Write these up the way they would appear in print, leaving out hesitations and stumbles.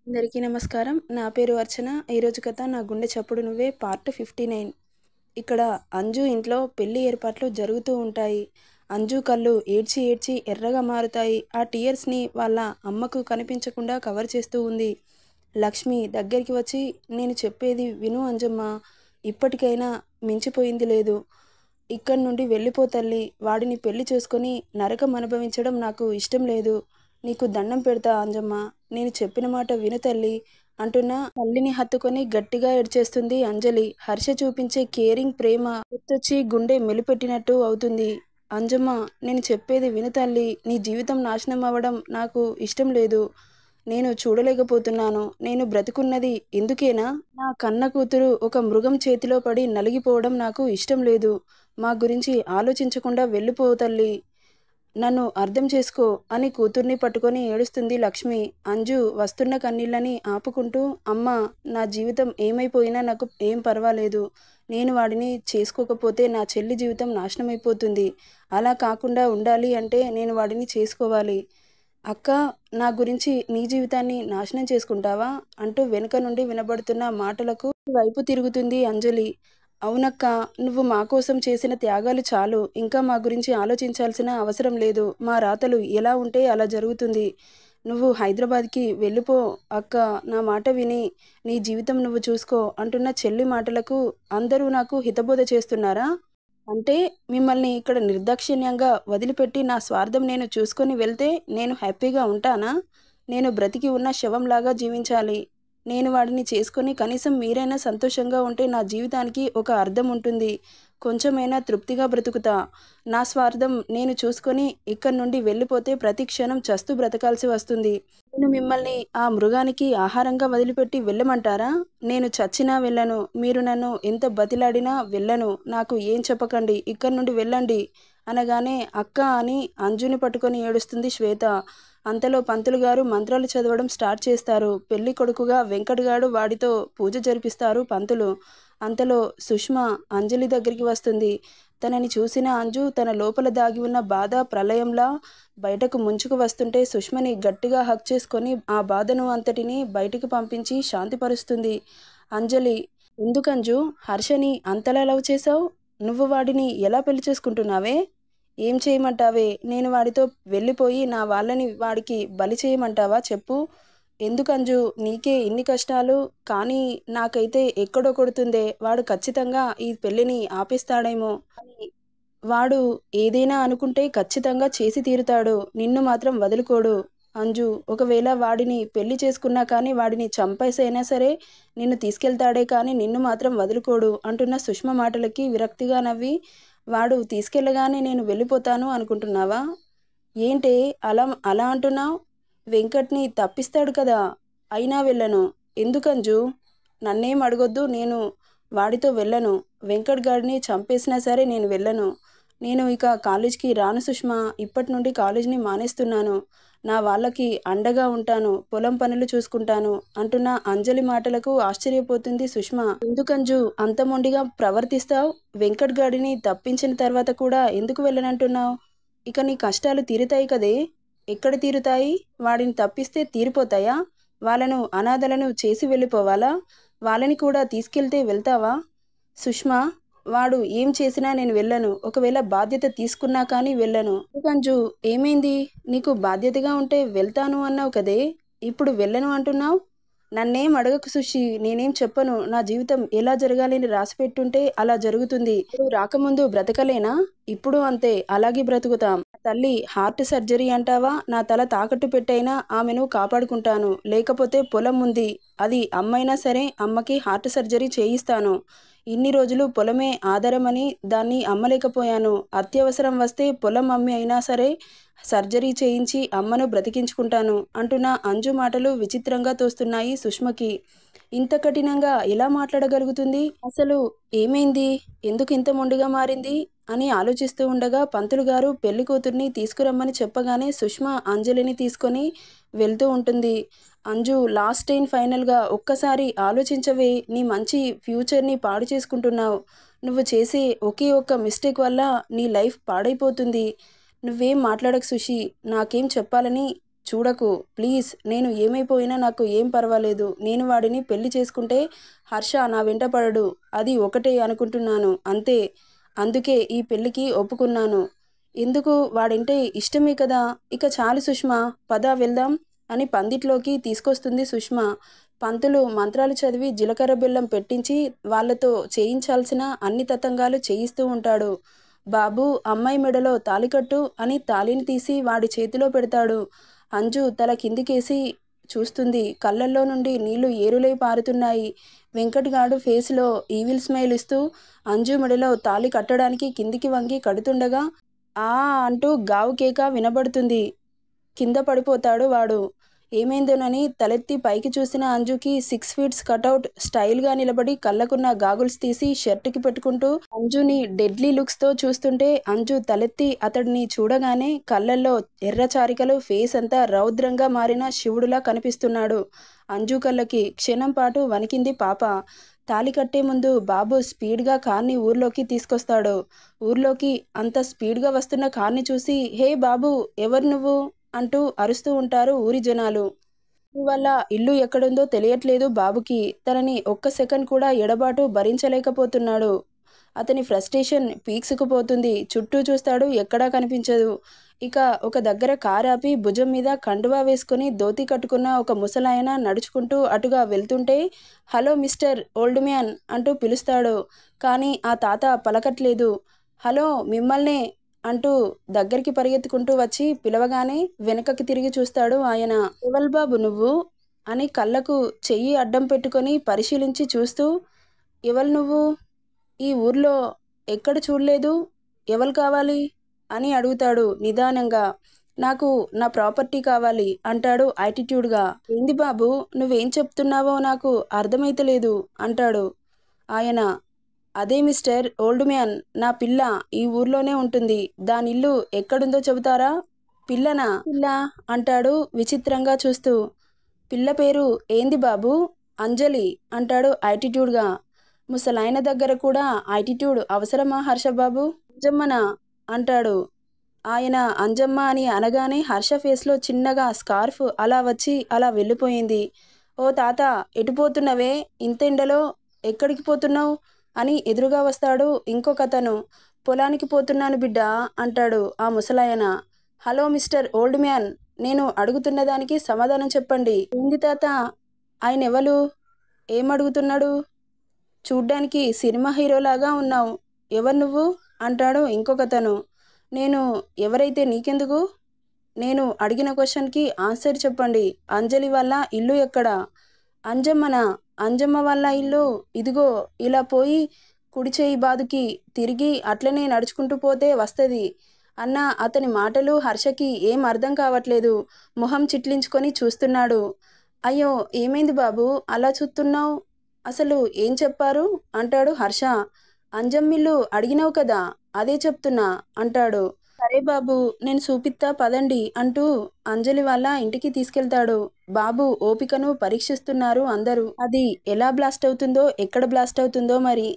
అందరికీ నమస్కారం. నా పేరు అర్చన. ఈరోజు కథ నా గుండె చప్పుడు నువ్వే పార్ట్ 59. ఇక్కడ అంజు ఇంట్లో పెళ్లి ఏర్పాట్లు జరుగుతూ ఉంటాయి. అంజు కళ్ళు ఏడ్చి ఏడ్చి ఎర్రగా మారుతాయి. ఆ టీయర్స్ని వాళ్ళ అమ్మకు కనిపించకుండా కవర్ చేస్తూ ఉంది. లక్ష్మి దగ్గరికి వచ్చి, నేను చెప్పేది విను అంజమ్మ. ఇప్పటికైనా మించిపోయింది లేదు. ఇక్కడి నుండి వెళ్ళిపో తల్లి. వాడిని పెళ్లి చేసుకొని నరకం అనుభవించడం నాకు ఇష్టం లేదు. నీకు దండం పెడతా అంజమ్మ. నేను చెప్పిన మాట విను తల్లి అంటున్న తల్లిని హత్తుకొని గట్టిగా ఏడ్చేస్తుంది అంజలి. హర్ష చూపించే కేరింగ్ ప్రేమ గుర్తొచ్చి గుండె మెలిపెట్టినట్టు అవుతుంది. అంజమ్మ, నేను చెప్పేది విను తల్లి. నీ జీవితం నాశనం అవ్వడం నాకు ఇష్టం లేదు. నేను చూడలేకపోతున్నాను. నేను బ్రతికున్నది ఎందుకేనా? నా కన్న కూతురు ఒక మృగం చేతిలో పడి నలిగిపోవడం నాకు ఇష్టం లేదు. మా గురించి ఆలోచించకుండా వెళ్ళిపో తల్లి. నన్ను అర్థం చేసుకో అని కూతుర్ని పట్టుకొని ఏడుస్తుంది లక్ష్మి. అంజు వస్తున్న కన్నీళ్ళని ఆపుకుంటూ, అమ్మా, నా జీవితం ఏమైపోయినా నాకు ఏం పర్వాలేదు. నేను వాడిని చేసుకోకపోతే నా చెల్లి జీవితం నాశనమైపోతుంది. అలా కాకుండా ఉండాలి అంటే నేను వాడిని చేసుకోవాలి. అక్క, నా గురించి నీ జీవితాన్ని నాశనం చేసుకుంటావా అంటూ వెనుక నుండి వినబడుతున్న మాటలకు వైపు తిరుగుతుంది అంజలి. అవునక్క, నువ్వు మా కోసం చేసిన త్యాగాలు చాలు. ఇంకా మా గురించి ఆలోచించాల్సిన అవసరం లేదు. మా రాతలు ఎలా ఉంటే అలా జరుగుతుంది. నువ్వు హైదరాబాద్కి వెళ్ళిపో అక్క. నా మాట విని నీ జీవితం నువ్వు చూసుకో అంటున్న చెల్లి మాటలకు అందరూ నాకు హితబోధ చేస్తున్నారా? అంటే మిమ్మల్ని ఇక్కడ నిర్దాక్షిణ్యంగా వదిలిపెట్టి నా స్వార్థం నేను చూసుకొని వెళ్తే నేను హ్యాపీగా ఉంటానా? నేను బ్రతికి ఉన్న శవంలాగా జీవించాలి. నేను వాడిని చేసుకొని కనీసం మీరైనా సంతోషంగా ఉంటే నా జీవితానికి ఒక అర్థం ఉంటుంది. కొంచెమైనా తృప్తిగా బ్రతుకుతా. నా స్వార్థం నేను చూసుకొని ఇక్కడి నుండి వెళ్ళిపోతే ప్రతి క్షణం చస్తూ బ్రతకాల్సి వస్తుంది. నేను మిమ్మల్ని ఆ మృగానికి ఆహారంగా వదిలిపెట్టి వెళ్ళమంటారా? నేను చచ్చినా వెళ్ళను. మీరు నన్ను ఎంత బతిలాడినా వెళ్ళను. నాకు ఏం చెప్పకండి. ఇక్కడి నుండి వెళ్ళండి అనగానే అక్క అని అంజుని పట్టుకొని ఏడుస్తుంది శ్వేత. అంతలో పంతులు గారు మంత్రాలు చదవడం స్టార్ట్ చేస్తారు. పెళ్లి కొడుకుగా వెంకట్ వాడితో పూజ జరిపిస్తారు పంతులు. అంతలో సుష్మ అంజలి దగ్గరికి వస్తుంది. తనని చూసిన అంజు తన లోపల దాగి ఉన్న బాధ ప్రళయంలా బయటకు ముంచుకు వస్తుంటే సుష్మని గట్టిగా హక్ చేసుకొని ఆ బాధను అంతటిని బయటికి పంపించి శాంతిపరుస్తుంది. అంజలి, ఎందుకంజు హర్షని అంతలా లవ్ చేశావు? నువ్వు వాడిని ఎలా పెళ్లి చేసుకుంటున్నావే? ఏం చేయమంటావే? నేను వాడితో వెళ్ళిపోయి నా వాళ్ళని వాడికి బలి చేయమంటావా చెప్పు? ఎందుకంజు నీకే ఇన్ని కష్టాలు? కానీ నాకైతే ఎక్కడో కొడుతుందే. వాడు ఖచ్చితంగా ఈ పెళ్ళిని ఆపేస్తాడేమో అని. వాడు ఏదైనా అనుకుంటే ఖచ్చితంగా చేసి తీరుతాడు. నిన్ను మాత్రం వదులుకోడు. అంజు, ఒకవేళ వాడిని పెళ్లి చేసుకున్నా కానీ వాడిని చంపేసైనా సరే నిన్ను తీసుకెళ్తాడే కానీ నిన్ను మాత్రం వదులుకోడు అంటున్న సుష్మ మాటలకి విరక్తిగా నవ్వి, వాడు తీసుకెళ్ళగానే నేను వెళ్ళిపోతాను అనుకుంటున్నావా? ఏంటే అలా అలా అంటున్నావు? వెంకట్ని తప్పిస్తాడు కదా. అయినా వెళ్ళను. ఎందుకంజు? నన్నేం అడగొద్దు. నేను వాడితో వెళ్ళను. వెంకట్ గాడిని చంపేసినా సరే నేను వెళ్ళను. నేను ఇక కాలేజ్కి రాను సుష్మా. ఇప్పటి నుండి కాలేజ్ని మానేస్తున్నాను. నా వాళ్ళకి అండగా ఉంటాను. పొలం పనులు చూసుకుంటాను అంటున్న అంజలి మాటలకు ఆశ్చర్యపోతుంది సుష్మ. ఎందుకంజు అంత మొండిగా ప్రవర్తిస్తావు? వెంకట్ గాడిని తప్పించిన తర్వాత కూడా ఎందుకు వెళ్ళనంటున్నావు? ఇక నీ కష్టాలు తీరుతాయి కదే. ఎక్కడ తీరుతాయి? వాడిని తప్పిస్తే తీరిపోతాయా? వాళ్ళను అనాథలను చేసి వెళ్ళిపోవాలా? వాళ్ళని కూడా తీసుకెళ్తే వెళ్తావా? సుష్మా, వాడు ఏం చేసినా నేను వెళ్ళను. ఒకవేళ బాధ్యత తీసుకున్నా కానీ వెళ్ళను. కంజు, ఏమైంది? నీకు బాధ్యతగా ఉంటే వెళ్తాను అన్నావు కదే. ఇప్పుడు వెళ్ళను అంటున్నావు? నన్నేం అడగకు సుషి. నేనేం చెప్పను. నా జీవితం ఎలా జరగాలని రాసిపెట్టుంటే అలా జరుగుతుంది. ఇప్పుడు రాకముందు బ్రతకలేనా? ఇప్పుడు అంతే, అలాగే బ్రతుకుతాం. తల్లి హార్ట్ సర్జరీ అంటావా? నా తల తాకట్టు పెట్టైనా ఆమెను కాపాడుకుంటాను. లేకపోతే పొలం ఉంది. అది అమ్మైనా సరే అమ్మకి హార్ట్ సర్జరీ చేయిస్తాను. ఇన్ని రోజులు పొలమే ఆధారమని దాన్ని అమ్మలేకపోయాను. అత్యవసరం వస్తే పొలం అమ్మి అయినా సరే సర్జరీ చేయించి అమ్మను బ్రతికించుకుంటాను అంటున్న అంజు మాటలు విచిత్రంగా తోస్తున్నాయి సుష్మకి. ఇంత కఠినంగా ఎలా మాట్లాడగలుగుతుంది? అసలు ఏమైంది? ఎందుకు ఇంత మొండిగా మారింది అని ఆలోచిస్తూ ఉండగా పంతులు గారు పెళ్లి కూతుర్ని తీసుకురమ్మని చెప్పగానే సుష్మ అంజలిని తీసుకొని వెళ్తూ ఉంటుంది. అంజు, లాస్ట్ అండ్ ఫైనల్గా ఒక్కసారి ఆలోచించవే. నీ మంచి ఫ్యూచర్ని పాడు చేసుకుంటున్నావు. నువ్వు చేసే ఒకే ఒక్క మిస్టేక్ వల్ల నీ లైఫ్ పాడైపోతుంది. నువ్వేం మాట్లాడకు సుషి. నాకేం చెప్పాలని చూడకు ప్లీజ్. నేను ఏమైపోయినా నాకు ఏం పర్వాలేదు. నేను వాడిని పెళ్లి చేసుకుంటే హర్ష నా వెంట పడడు. అది ఒకటే అనుకుంటున్నాను అంతే. అందుకే ఈ పెళ్లికి ఒప్పుకున్నాను. ఎందుకు? వాడంటే ఇష్టమే కదా. ఇక చాలు సుష్మా, పద వెళ్దాం అని పందిట్లోకి తీసుకొస్తుంది సుష్మా. పంతులు మంత్రాలు చదివి జీలకర్ర బెల్లం పెట్టించి వాళ్ళతో చేయించాల్సిన అన్ని తతంగాలు చేయిస్తూ ఉంటాడు. బాబు, అమ్మాయి మెడలో తాళికట్టు అని తాళిని తీసి వాడి చేతిలో పెడతాడు. అంజు తల కిందికేసి చూస్తుంది. కళ్ళల్లో నుండి నీళ్లు ఏరులై పారుతున్నాయి. వెంకట్గాడు ఫేస్లో ఈవిల్ స్మైల్ ఇస్తూ అంజు మెడలో తాళి కట్టడానికి కిందికి వంగి కడుతుండగా ఆ అంటూ గావు కేక వినబడుతుంది. కింద పడిపోతాడు వాడు. ఏమైందోనని తలెత్తి పైకి చూసిన అంజుకి 6 ఫీట్స్ కటౌట్ స్టైల్గా నిలబడి కళ్ళకున్న గాగుల్స్ తీసి షర్టుకి పెట్టుకుంటూ అంజుని డెడ్లీ లుక్స్తో చూస్తుంటే అంజు తలెత్తి అతడిని చూడగానే కళ్ళల్లో ఎర్ర చారికలు, ఫేస్ అంతా రౌద్రంగా మారిన శివుడులా కనిపిస్తున్నాడు. అంజు కళ్ళకి క్షణం పాటు వణికింది పాప. తాళి కట్టే ముందు బాబు స్పీడ్గా కార్ని ఊర్లోకి తీసుకొస్తాడు. ఊర్లోకి అంత స్పీడ్గా వస్తున్న కార్ని చూసి హే బాబు, ఎవరు నువ్వు అంటూ అరుస్తూ ఉంటారు ఊరి జనాలు. వాళ్ళ ఇల్లు ఎక్కడుందో తెలియట్లేదు బాబుకి. తనని ఒక్క సెకండ్ కూడా ఎడబాటు భరించలేకపోతున్నాడు. అతని ఫ్రస్ట్రేషన్ పీక్సుకుపోతుంది. చుట్టూ చూస్తాడు, ఎక్కడా కనిపించదు. ఇక ఒక దగ్గర కారాపి భుజం మీద కండువా వేసుకుని ధోతి కట్టుకున్న ఒక ముసలాయన నడుచుకుంటూ అటుగా వెళ్తుంటే హలో మిస్టర్ ఓల్డ్ మ్యాన్ అంటూ పిలుస్తాడు. కానీ ఆ తాత పలకట్లేదు. హలో, మిమ్మల్నే అంటూ దగ్గరికి పరిగెత్తుకుంటూ వచ్చి పిలవగానే వెనకకి తిరిగి చూస్తాడు ఆయన. ఎవల్ బాబు నువ్వు అని కళ్ళకు చెయ్యి అడ్డం పెట్టుకొని పరిశీలించి చూస్తూ, ఎవల్ నువ్వు? ఈ ఊర్లో ఎక్కడ చూడలేదు. ఎవరు కావాలి అని అడుగుతాడు నిదానంగా. నాకు నా ప్రాపర్టీ కావాలి అంటాడు యాటిట్యూడ్గా. ఏంది బాబు, నువ్వేం చెప్తున్నావో నాకు అర్థమైతలేదు అంటాడు ఆయన. అదే మిస్టర్ ఓల్డ్ మ్యాన్, నా పిల్ల ఈ ఊర్లోనే ఉంటుంది. దాని ఇల్లు ఎక్కడుందో చెబుతారా? పిల్లనా? పిల్ల అంటాడు విచిత్రంగా చూస్తూ. పిల్ల పేరు ఏంది బాబు? అంజలి అంటాడు యాటిట్యూడ్గా. ముసలాయన దగ్గర కూడా యాటిట్యూడ్ అవసరమా హర్షబాబు? అంజమ్మనా అంటాడు ఆయన. అంజమ్మ అని అనగానే హర్ష ఫేస్లో చిన్నగా స్కార్ఫ్ అలా వచ్చి అలా వెళ్ళిపోయింది. ఓ తాత, ఎటుపోతున్నవే ఇంత ఎండలో? ఎక్కడికి పోతున్నావు అని ఎదురుగా వస్తాడు ఇంకొకతను. పొలానికి పోతున్నాను బిడ్డ అంటాడు ఆ ముసలాయన. హలో మిస్టర్ ఓల్డ్ మ్యాన్, నేను అడుగుతున్న దానికి సమాధానం చెప్పండి. ఏంది తాత? ఆయన ఎవరు? ఏమడుగుతున్నాడు? చూడ్డానికి సినిమా హీరోలాగా ఉన్నావు. ఎవరు నువ్వు అంటాడు ఇంకొకతను. నేను ఎవరైతే నీకెందుకు? నేను అడిగిన క్వశ్చన్కి ఆన్సర్ చెప్పండి. అంజలి వాళ్ళ ఇల్లు ఎక్కడ? అంజమ్మనా? అంజమ్మ వాళ్ళ ఇల్లు ఇదిగో ఇలా పోయి కుడి చేయి బాదుకి తిరిగి అట్లనే నడుచుకుంటూ పోతే వస్తుంది అన్న అతని మాటలు హర్షకి ఏం అర్థం కావట్లేదు. మొహం చిట్లించుకొని చూస్తున్నాడు. అయ్యో, ఏమైంది బాబు అలా చూస్తున్నావు? అసలు ఏం చెప్పారు అంటాడు హర్ష. అంజమ్మిల్లు అడిగినావు కదా, అదే చెప్తున్నా అంటాడు. సరే బాబు, నేను చూపిత్తా పదండి అంటూ అంజలి వాళ్ళ ఇంటికి తీసుకెళ్తాడు. బాబు ఓపికను పరీక్షిస్తున్నారు అందరూ. అది ఎలా బ్లాస్ట్ అవుతుందో, ఎక్కడ బ్లాస్ట్ అవుతుందో మరి.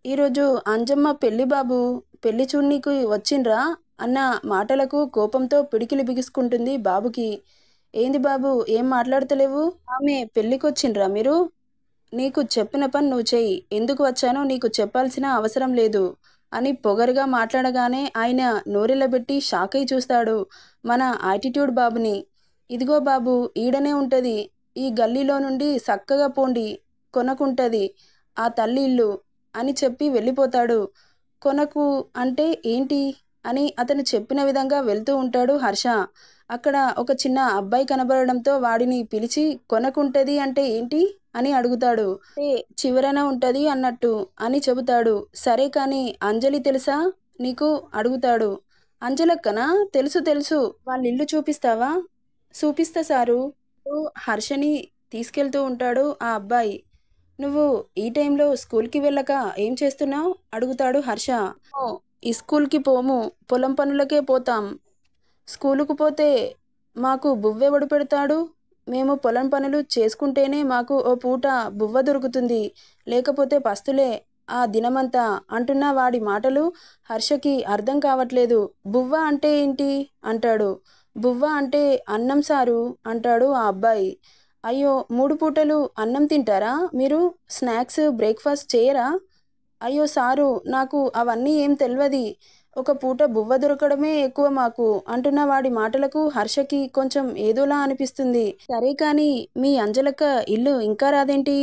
ఈరోజు అంజమ్మ పెళ్లి బాబు, పెళ్లి చూడ్నీకు వచ్చిండ్రా అన్న మాటలకు కోపంతో పిడికిలి బిగుసుకుంటుంది బాబుకి. ఏంది బాబు, ఏం మాట్లాడతలేవు? ఆమె పెళ్ళికొచ్చిండ్రా మీరు? నీకు చెప్పిన పని నువ్వు చెయ్యి. ఎందుకు వచ్చానో నీకు చెప్పాల్సిన అవసరం లేదు అని పొగరుగా మాట్లాడగానే ఆయన నోరెళ్ళబెట్టి షాక్ అయి చూస్తాడు మన యాటిట్యూడ్ బాబుని. ఇదిగో బాబు, ఈడనే ఉంటుంది. ఈ గల్లీలో నుండి చక్కగా పోండి, కొనకుంటుంది ఆ తల్లి ఇల్లు అని చెప్పి వెళ్ళిపోతాడు. కొనకు అంటే ఏంటి అని అతను చెప్పిన విధంగా వెళ్తూ ఉంటాడు హర్ష. అక్కడ ఒక చిన్న అబ్బాయి కనబడడంతో వాడిని పిలిచి కొనకుంటది అంటే ఏంటి అని అడుగుతాడు. ఏ చివరన ఉంటుంది అన్నట్టు అని చెబుతాడు. సరే కానీ అంజలి తెలుసా నీకు అడుగుతాడు. అంజలక్కనా? తెలుసు తెలుసు. వాళ్ళ ఇల్లు చూపిస్తావా? చూపిస్తా సారు. హర్షని తీసుకెళ్తూ ఉంటాడు ఆ అబ్బాయి. నువ్వు ఈ టైంలో స్కూల్కి వెళ్ళక ఏం చేస్తున్నావు అడుగుతాడు హర్ష. ఓ, ఈ స్కూల్కి పోము, పొలం పనులకే పోతాం. స్కూలుకు పోతే మాకు బువ్వెవడు పెడతాడు? మేము పొలం పనులు చేసుకుంటేనే మాకు ఓ పూట బువ్వ దొరుకుతుంది, లేకపోతే పస్తులే ఆ దినమంతా అంటున్న వాడి మాటలు హర్షకి అర్థం కావట్లేదు. బువ్వ అంటే ఏంటి అంటాడు. బువ్వ అంటే అన్నం సారు అంటాడు ఆ అబ్బాయి. అయ్యో 3 పూటలు అన్నం తింటారా మీరు? స్నాక్స్ బ్రేక్‌ఫాస్ట్ చేయరా? అయ్యో సారు నాకు అవన్నీ ఏం తెల్వది. ఒక పూట బువ్వ దొరకడమే ఎక్కువ మాకు అంటున్న వాడి మాటలకు హర్షకి కొంచెం ఏదోలా అనిపిస్తుంది. సరే కానీ మీ అంజలక్క ఇల్లు ఇంకా రాదేంటి?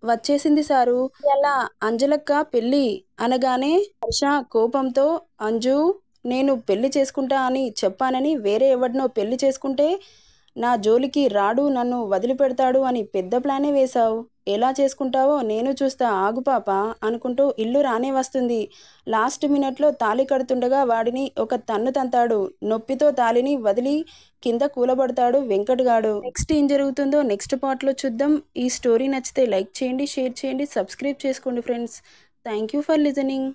వచ్చేసింది సారు. ఇయాల అంజలక్క పెళ్ళి అనగానే హర్ష కోపంతో అంజూ నేను పెళ్లి చేసుకుంటా అని చెప్పానని వేరే ఎవడినో పెళ్లి చేసుకుంటే నా జోలికి రాడు నన్ను వదిలిపెడతాడు అని పెద్ద ప్లానే వేశావు. ఎలా చేసుకుంటావో నేను చూస్తా ఆగు పాప అనుకుంటూ ఇల్లు రానే వస్తుంది. లాస్ట్ మినిట్లో తాళి కడుతుండగా వాడిని ఒక తన్ను తంతాడు. నొప్పితో తాళిని వదిలి కింద కూలబడతాడు వెంకట్ గాడు. నెక్స్ట్ ఏం జరుగుతుందో నెక్స్ట్ పార్ట్లో చూద్దాం. ఈ స్టోరీ నచ్చితే లైక్ చేయండి, షేర్ చేయండి, సబ్స్క్రైబ్ చేసుకోండి friends. Thank you for listening.